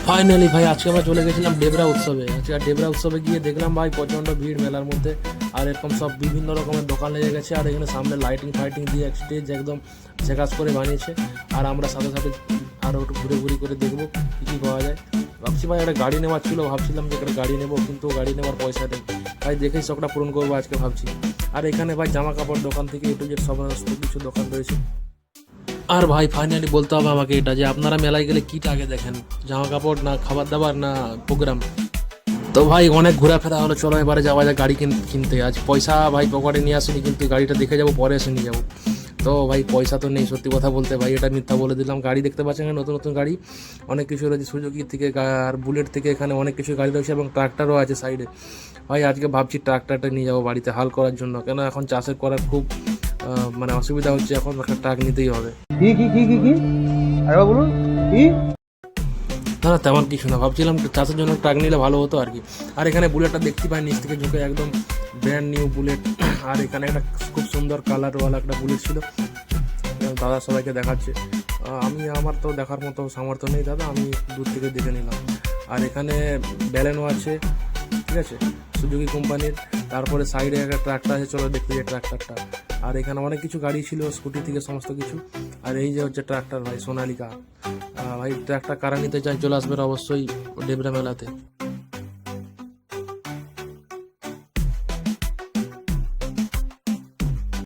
Finally ভাই আজকে আমরা চলে গেছিলাম ডেবরা উৎসবে। আজকে ডেবরা উৎসবে গিয়ে দেখলাম ভাই প্রচণ্ড ভিড় মেলার মধ্যে। আর এরকম সব বিভিন্ন রকমের দোকান লেগে গেছে, আর এখানে সামনে লাইটিং ফাইটিং দিয়ে স্টেজ একদম ঝেকাস করে বানিয়েছে। আর আমরা সাথে সাথে আরও একটু ঘুরে ঘুরি করে দেখবো কী কী পাওয়া যায়। ভাবছি ভাই একটা গাড়ি নেওয়ার ছিল, ভাবছিলাম যে একটা গাড়ি নেবো, কিন্তু গাড়ি নেওয়ার পয়সা নেই ভাই। দেখেই শখটা পূরণ করবো আজকে ভাবছি। আর এখানে ভাই জামা কাপড় দোকান থেকে এ টু জেড সমস্ত কিছু দোকান রয়েছে। আর ভাই ফাইনালি বলতে হবে আমাকে এটা, যে আপনারা মেলায় গেলে কীটা আগে দেখেন, জামা কাপড় না খাবার দাবার না প্রোগ্রাম? তো ভাই অনেক ঘোরাফেরা হলো, চলো এবারে যাওয়া যায় গাড়ি কিনতে। আজ পয়সা ভাই পকেটে নিয়ে আসিনি, কিন্তু গাড়িটা দেখে যাবো, পরে এসে নিয়ে যাবো। তো ভাই পয়সা তো নেই, সত্যি কথা বলতে ভাই এটা মিথ্যা বলে দিলাম। গাড়ি দেখতে পাচ্ছেন নতুন নতুন গাড়ি অনেক কিছু রয়েছে, সুজুকি থেকে আর বুলেট থেকে এখানে অনেক কিছু গাড়ি রয়েছে, এবং ট্রাক্টরও আছে সাইডে। ভাই আজকে ভাবছি ট্রাক্টরটা নিয়ে যাবো বাড়িতে হাল করার জন্য, কেন এখন চাষের করার খুব মানে অসুবিধা হচ্ছে, এখন একটা ট্রাক নিতেই হবে। কি কি কি কি কি আরে বলুন কি? না না তেমন কিছু না, ভাবছিলাম চাষের জন্য ট্রাক নিলে ভালো হতো আর কি। আর এখানে বুলেটটা দেখতে পাই নিচ থেকে ঝুঁকে, একদম ব্র্যান্ড নিউ বুলেট। আর এখানে একটা খুব সুন্দর কালারওয়ালা একটা বুলেট ছিল, দাদা সবাইকে দেখাচ্ছে। আমার তো দেখার মতো সামর্থ্য নেই দাদা, আমি দূর থেকে দেখে নিলাম। আর এখানে ব্যালেনো আছে, ঠিক আছে, সুজুকি কোম্পানির। তারপরে সাইডে একটা ট্রাক্টর আছে, চলো দেখতে যাই ট্রাক্টরটা। আর এখানে অনেক কিছু গাড়ি ছিল, স্কুটি থেকে সমস্ত কিছু। আর এই যে হচ্ছে ট্রাক্টর ভাই, সোনালিকা। ভাই ট্রাক্টর কারা নিতে চাই চলে আসবেন অবশ্যই ডেবরা মেলাতে।